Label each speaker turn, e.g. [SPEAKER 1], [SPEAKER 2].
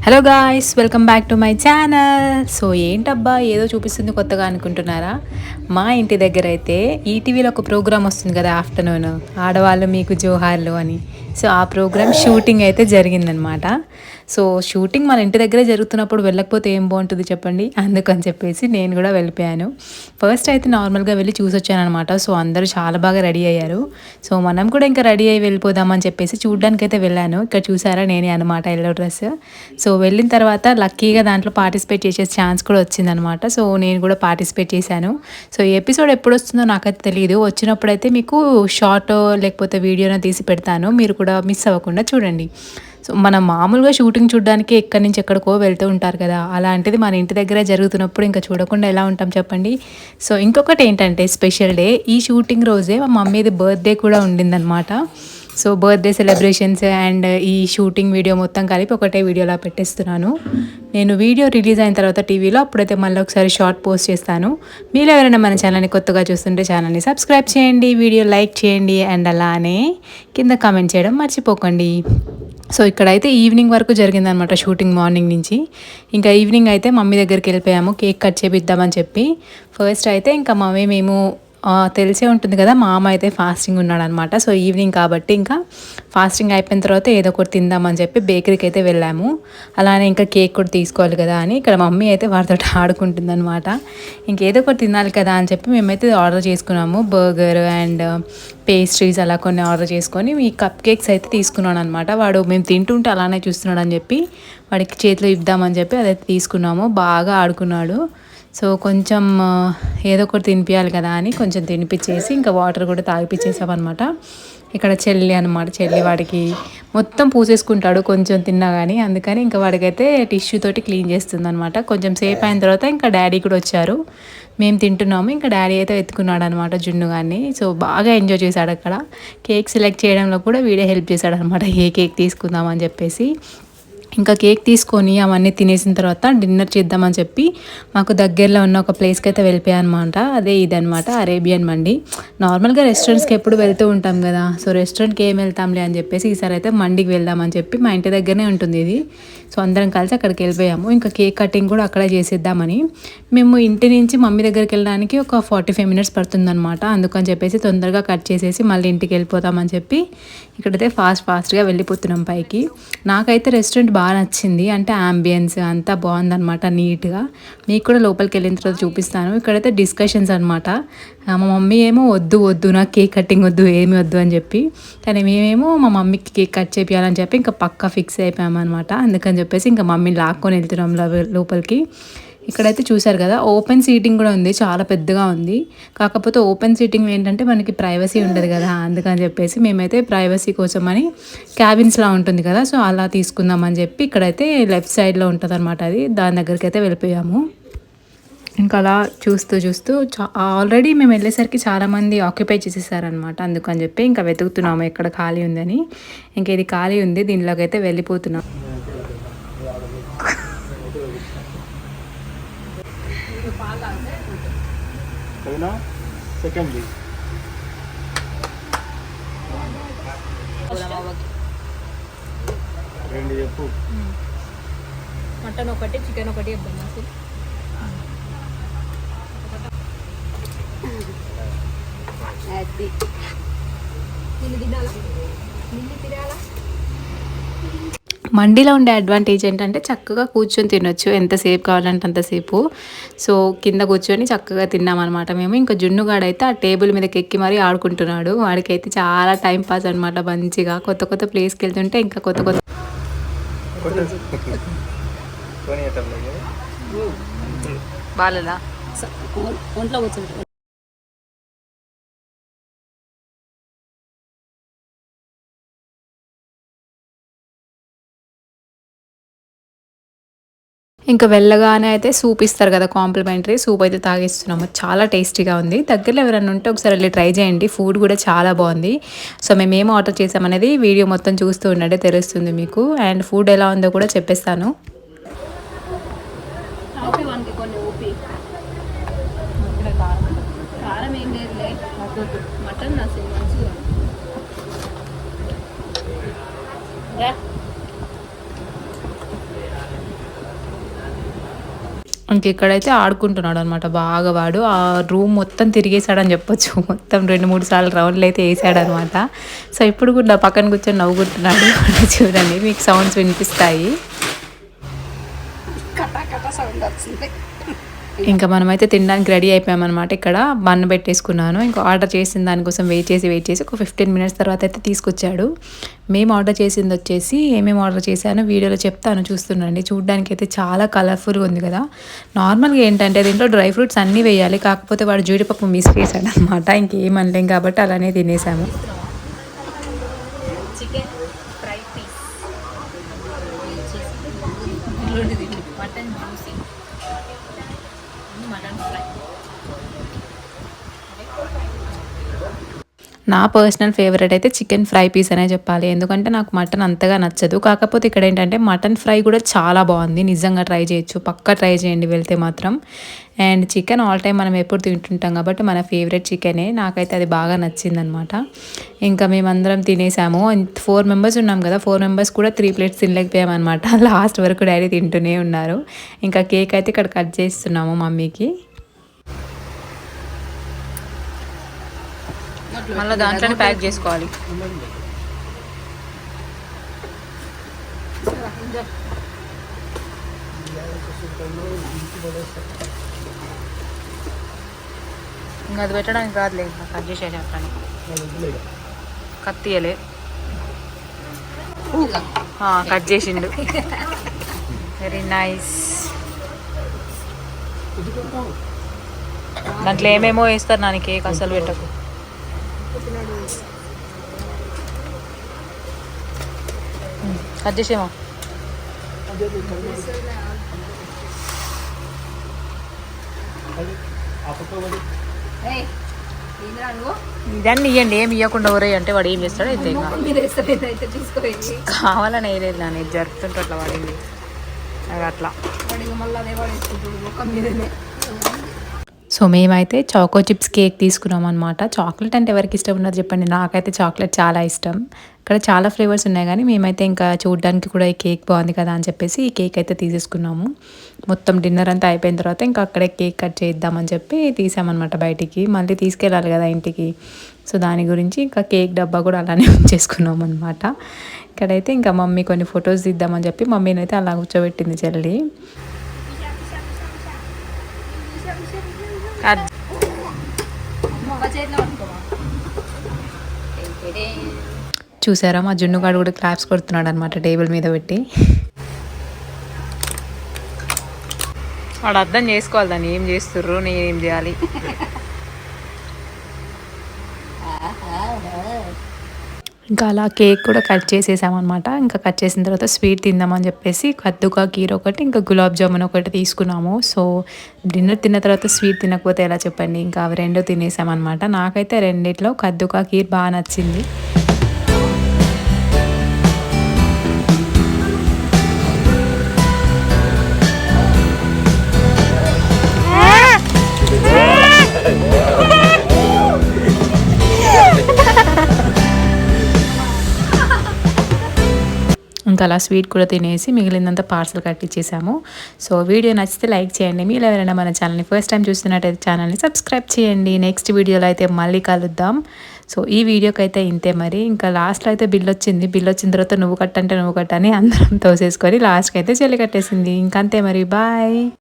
[SPEAKER 1] Hello guys, welcome back to my channel. So ఏంటబ్బా ఏదో చూపిస్తుంది కొత్తగా అనుకుంటున్నారా? మా ఇంటి దగ్గర అయితే ఈటీవీలో ఒక ప్రోగ్రామ్ వస్తుంది కదా ఆఫ్టర్నూన్, ఆడవాళ్ళు మీకు జోహార్లు అని. సో ఆ ప్రోగ్రామ్ షూటింగ్ అయితే జరిగిందనమాట. సో షూటింగ్ మన ఇంటి దగ్గరే జరుగుతున్నప్పుడు వెళ్ళకపోతే ఏం బాగుంటుంది చెప్పండి. అందుకని చెప్పేసి నేను కూడా వెళ్ళిపోయాను. ఫస్ట్ అయితే నార్మల్గా వెళ్ళి చూసి వచ్చాను అనమాట. సో అందరూ చాలా బాగా రెడీ అయ్యారు. సో మనం కూడా ఇంకా రెడీ అయ్యి వెళ్ళిపోదామని చెప్పేసి చూడ్డానికి అయితే వెళ్ళాను. ఇక్కడ చూసారా నేనే అనమాట ఎల్లో డ్రెస్. సో వెళ్ళిన తర్వాత లక్కీగా దాంట్లో పార్టిసిపేట్ చేసే ఛాన్స్ కూడా వచ్చిందనమాట. సో నేను కూడా పార్టిసిపేట్ చేశాను. సో ఈ ఎపిసోడ్ ఎప్పుడు వస్తుందో నాకైతే తెలియదు. వచ్చినప్పుడైతే మీకు షార్ట్ లేకపోతే వీడియోనో తీసి పెడతాను, మీరు కూడా మిస్ అవ్వకుండా చూడండి. సో మనం మామూలుగా షూటింగ్ చూడడానికి ఎక్కడి నుంచి ఎక్కడికో వెళ్తూ ఉంటారు కదా, అలాంటిది మన ఇంటి దగ్గరే జరుగుతున్నప్పుడు ఇంకా చూడకుండా ఎలా ఉంటాం చెప్పండి. సో ఇంకొకటి ఏంటంటే స్పెషల్ డే, ఈ షూటింగ్ రోజే మా మమ్మీది బర్త్డే కూడా ఉండిందనమాట. సో బర్త్డే సెలబ్రేషన్స్ అండ్ ఈ షూటింగ్ వీడియో మొత్తం కలిపి ఒకటే వీడియోలా పెట్టేస్తున్నాను. నేను వీడియో రిలీజ్ అయిన తర్వాత టీవీలో అప్పుడైతే మళ్ళీ ఒకసారి షార్ట్ పోస్ట్ చేస్తాను. మీరు ఎవరైనా మన ఛానల్ని కొత్తగా చూస్తుంటే ఛానల్ని సబ్స్క్రైబ్ చేయండి, వీడియో లైక్ చేయండి అండ్ అలానే కింద కామెంట్ చేయడం మర్చిపోకండి. సో ఇక్కడైతే ఈవినింగ్ వరకు జరిగిందనమాట షూటింగ్, మార్నింగ్ నుంచి. ఇంకా ఈవినింగ్ అయితే మమ్మీ దగ్గరికి వెళ్ళిపోయాము కేక్ కట్ చేపిద్దామని చెప్పి. ఫస్ట్ అయితే ఇంకా మేము తెలిసే ఉంటుంది కదా, మా అమ్మ అయితే ఫాస్టింగ్ ఉన్నాడనమాట. సో ఈవినింగ్ కాబట్టి ఇంకా ఫాస్టింగ్ అయిపోయిన తర్వాత ఏదో ఒకటి తిందామని చెప్పి బేకరీకి అయితే వెళ్ళాము. అలానే ఇంకా కేక్ కూడా తీసుకోవాలి కదా అని ఇక్కడ మమ్మీ అయితే వాటితో ఆడుకుంటుందన్నమాట. ఇంకేదో ఒకటి తినాలి కదా అని చెప్పి మేమైతే ఆర్డర్ చేసుకున్నాము. బర్గర్ అండ్ పేస్ట్రీస్ అలా కొన్ని ఆర్డర్ చేసుకొని ఈ కప్ కేక్స్ అయితే తీసుకున్నాను అనమాట. వాడు మేము తింటుంటే అలానే చూస్తున్నాడు అని చెప్పి వాడికి చేతిలో ఇద్దామని చెప్పి అదైతే తీసుకున్నాము. బాగా ఆడుకున్నాడు. సో కొంచెం ఏదో ఒకటి తినిపించాలి కదా అని కొంచెం తినిపించేసి ఇంకా వాటర్ కూడా తాగిపించేసామన్నమాట. ఇక్కడ చెల్లి అనమాట, చెల్లి వాడికి మొత్తం పూసేసుకుంటాడు కొంచెం తిన్నా కానీ, అందుకని ఇంకా వాడికైతే టిష్యూ తోటి క్లీన్ చేస్తుంది అనమాట. కొంచెం సేపు అయిన తర్వాత ఇంకా డాడీ కూడా వచ్చారు. మేము తింటున్నాము, ఇంకా డాడీ అయితే ఎత్తుకున్నాడు అనమాట జున్ను కానీ. సో బాగా ఎంజాయ్ చేశాడు అక్కడ. కేక్ సెలెక్ట్ చేయడంలో కూడా వీడే హెల్ప్ చేశాడు అనమాట, ఏ కేక్ తీసుకుందామని చెప్పేసి. ఇంకా కేక్ తీసుకొని అవన్నీ తినేసిన తర్వాత డిన్నర్ చేద్దామని చెప్పి మాకు దగ్గరలో ఉన్న ఒక ప్లేస్కి అయితే వెళ్ళిపోయాను అనమాట. అదే ఇదనమాట, అరేబియన్ మండి. నార్మల్గా రెస్టారెంట్స్కి ఎప్పుడు వెళ్తూ ఉంటాం కదా, సో రెస్టారెంట్కి ఏం వెళ్తాంలే అని చెప్పేసి ఈసారి అయితే మండికి వెళ్దామని చెప్పి, మా ఇంటి దగ్గరనే ఉంటుంది ఇది. సో అందరం కలిసి అక్కడికి వెళ్ళిపోయాము. ఇంకా కేక్ కటింగ్ కూడా అక్కడే చేసేద్దామని. మేము ఇంటి నుంచి మమ్మీ దగ్గరికి వెళ్ళడానికి ఒక 45 మినిట్స్ పడుతుందన్నమాట. అందుకని చెప్పేసి తొందరగా కట్ చేసేసి మళ్ళీ ఇంటికి వెళ్ళిపోతామని చెప్పి ఇక్కడైతే ఫాస్ట్గా వెళ్ళిపోతున్నాం పైకి. నాకైతే రెస్టారెంట్ బాగా నచ్చింది, అంటే ఆంబియన్స్ అంతా బాగుందనమాట, నీట్గా. మీకు కూడా లోపలికి వెళ్ళిన తర్వాత చూపిస్తాను. ఇక్కడైతే డిస్కషన్స్ అనమాట. మా మమ్మీ ఏమో వద్దు వద్దు నాకు కేక్ కటింగ్ వద్దు, ఏమి వద్దు అని చెప్పి, కానీ మేమేమో మా మమ్మీకి కేక్ కట్ చేయాలని చెప్పి ఇంకా పక్కా ఫిక్స్ అయిపోయామన్నమాట. అందుకని చెప్పేసి ఇంకా మమ్మీని లాక్కొని వెళ్తున్నాం లోపలికి. ఇక్కడైతే చూసారు కదా, ఓపెన్ సీటింగ్ కూడా ఉంది, చాలా పెద్దగా ఉంది. కాకపోతే ఓపెన్ సీటింగ్ ఏంటంటే మనకి ప్రైవసీ ఉండదు కదా, అందుకని చెప్పేసి మేమైతే ప్రైవసీ కోసం అని క్యాబిన్స్లా ఉంటుంది కదా, సో అలా తీసుకుందామని చెప్పి ఇక్కడైతే లెఫ్ట్ సైడ్లో ఉంటుంది అనమాట, అది దాని దగ్గరికి అయితే వెళ్ళిపోయాము. ఇంకా అలా చూస్తూ ఆల్రెడీ మేము వెళ్ళేసరికి చాలామంది ఆక్యుపై చేసేసారనమాట. అందుకని చెప్పి ఇంకా వెతుకుతున్నాము ఎక్కడ ఖాళీ ఉందని. ఇంకా ఇది ఖాళీ ఉంది, దీనిలోకి అయితే వెళ్ళిపోతున్నాం. మటన్ ఒకటి, చికెన్ ఒకటి ఇద్దాం. మండీలో ఉండే అడ్వాంటేజ్ ఏంటంటే చక్కగా కూర్చొని తినొచ్చు, ఎంతసేపు కావాలంటే అంతసేపు. సో కింద కూర్చొని చక్కగా తిన్నామన్నమాట మేము. ఇంకా జున్నుగాడైతే ఆ టేబుల్ మీదకి ఎక్కి మరీ ఆడుకుంటున్నాడు. వాడికైతే చాలా టైం పాస్ అనమాట, మంచిగా కొత్త ప్లేస్కి వెళ్తుంటే ఇంకా కొత్త బాలలా ఒంట్లో కూర్చుంటాడు. ఇంకా వెళ్ళగానే అయితే సూప్ ఇస్తారు కదా, కాంప్లిమెంటరీ సూప్ అయితే తాగిస్తున్నాము. చాలా టేస్టీగా ఉంది. దగ్గరలో ఎవరైనా ఉంటే ఒకసారి వెళ్ళి ట్రై చేయండి, ఫుడ్ కూడా చాలా బాగుంది. సో మేము ఏం ఆర్డర్ చేసామనేది వీడియో మొత్తం చూస్తూ ఉండండి, తెలుస్తుంది మీకు. అండ్ ఫుడ్ ఎలా ఉందో కూడా చెప్పేస్తాను. మటన్ ఇంకెక్కడైతే ఆడుకుంటున్నాడు అనమాట బాగా. వాడు ఆ రూమ్ మొత్తం తిరిగేసాడని చెప్పొచ్చు. మొత్తం 2, 3 సార్లు రౌండ్లు అయితే వేసాడనమాట. సో ఇప్పుడు కూడా పక్కన కూర్చొని నవ్వుకుంటున్నాడు. చూడండి, మీకు సౌండ్స్ వినిపిస్తాయి. ఇంకా మనమైతే తినడానికి రెడీ అయిపోయామన్నమాట. ఇక్కడ బన్ పెట్టేసుకున్నాను. ఇంకా ఆర్డర్ చేసిన దానికోసం వెయిట్ చేసి ఒక 15 మినిట్స్ తర్వాత అయితే తీసుకొచ్చాడు. మేము ఆర్డర్ చేసింది వచ్చేసి ఏమేమి ఆర్డర్ చేశానో వీడియోలో చెప్తాను, చూస్తుండండి. చూడడానికి అయితే చాలా కలర్ఫుల్గా ఉంది కదా. నార్మల్గా ఏంటంటే దీంట్లో డ్రై ఫ్రూట్స్ అన్నీ వేయాలి, కాకపోతే వాడు జీడిపప్పు మిస్ చేశాడు అనమాట. ఇంకేం అనలేం కాబట్టి అలానే తినేసాము.
[SPEAKER 2] Chicken fry piece, mutton juicy, mutton fry.
[SPEAKER 1] నా పర్సనల్ ఫేవరెట్ అయితే చికెన్ ఫ్రై పీస్ అనే చెప్పాలి. ఎందుకంటే నాకు మటన్ అంతగా నచ్చదు. కాకపోతే ఇక్కడ ఏంటంటే మటన్ ఫ్రై కూడా చాలా బాగుంది. నిజంగా ట్రై చేయొచ్చు, పక్కా ట్రై చేయండి వెళ్తే మాత్రం. అండ్ చికెన్ ఆల్ టైం మనం ఎప్పుడు తింటుంటాం కాబట్టి మన ఫేవరెట్ చికెనే. నాకైతే అది బాగా నచ్చిందనమాట. ఇంకా మేమందరం తినేసాము. 4 మెంబర్స్ ఉన్నాం కదా, 4 మెంబర్స్ కూడా 3 ప్లేట్స్ తినలేకపోయామన్నమాట. లాస్ట్ వరకు డాడీ తింటూనే ఉన్నారు. ఇంకా కేక్ అయితే ఇక్కడ కట్ చేస్తున్నాము మమ్మీకి. మళ్ళీ దాంట్లోనే ప్యాక్ చేసుకోవాలి. ఇంకా అది పెట్టడానికి రాదులే, కట్ చేసేసి అట్లని కత్తియలే కట్ చేసిండు. Very nice. దాంట్లో ఏమేమో వేస్తారు, నాని కేక్ అసలు పెట్టకు. కట్ చేసేమో. ఇదన్నీ ఇవ్వండి, ఏమి ఇవ్వకుండా ఊరే అంటే వాడు ఏం చేస్తాడు అయితే. కావాలని వేయలేదు నాని, జరుపుతుంటే అట్లా పడింది అట్లా. సో మేమైతే చాకో చిప్స్ కేక్ తీసుకున్నాం అనమాట. చాక్లెట్ అంటే ఎవరికి ఇష్టం ఉన్నది చెప్పండి, నాకైతే చాక్లెట్ చాలా ఇష్టం. ఇక్కడ చాలా ఫ్లేవర్స్ ఉన్నాయి కానీ మేమైతే ఇంకా చూడడానికి కూడా ఈ కేక్ బాగుంది కదా అని చెప్పేసి ఈ కేక్ అయితే తీసేసుకున్నాము. మొత్తం డిన్నర్ అంతా అయిపోయిన తర్వాత ఇంకా అక్కడే కేక్ కట్ చేద్దామని చెప్పి తీసామన్నమాట బయటికి. మళ్ళీ తీసుకెళ్ళాలి కదా ఇంటికి, సో దాని గురించి ఇంకా కేక్ డబ్బా కూడా అలానే ఉంచేసుకున్నాం అనమాట. ఇక్కడైతే ఇంకా మమ్మీ కొన్ని ఫొటోస్ తీద్దామని చెప్పి మమ్మీని అయితే అలా కూర్చోబెట్టింది చెల్లి. చూసారా, మా జున్నుగాడు కూడా క్లాప్స్ కొడుతున్నాడు అనమాట టేబుల్ మీద పెట్టి. వాడు అర్థం చేసుకోవాలి దాన్ని, ఏం చేస్తుర్రు నేనేం చేయాలి. ఇంకా అలా కేక్ కూడా కట్ చేసేసామన్నమాట. ఇంకా కట్ చేసిన తర్వాత స్వీట్ తిందామని చెప్పేసి కద్దుకా కీర్ ఒకటి, ఇంకా గులాబ్ జామున్ ఒకటి తీసుకున్నాము. సో డిన్నర్ తిన్న తర్వాత స్వీట్ తినకపోతే ఎలా చెప్పండి, ఇంకా అవి 2 తినేసామన్నమాట. నాకైతే రెండిట్లో కద్దుకా కీర్ బాగా నచ్చింది. ఇంకా అలా స్వీట్ కూడా తినేసి మిగిలినంతా పార్సల్ కట్టించేసాము. సో వీడియో నచ్చితే లైక్ చేయండి. మీరు ఎవరైనా మన ఛానల్ని ఫస్ట్ టైం చూస్తున్నట్టయితే ఛానల్ని సబ్స్క్రైబ్ చేయండి. నెక్స్ట్ వీడియోలో అయితే మళ్ళీ కలుద్దాం. సో ఈ వీడియోకి అయితే ఇంతే మరి. ఇంకా లాస్ట్లో అయితే బిల్ వచ్చింది. బిల్ వచ్చిన తర్వాత నువ్వు కట్టంటే నువ్వు కట్టని అందరం తోసేసుకొని లాస్ట్కి అయితే చెల్లి కట్టేసింది. ఇంకంతే మరి, బాయ్.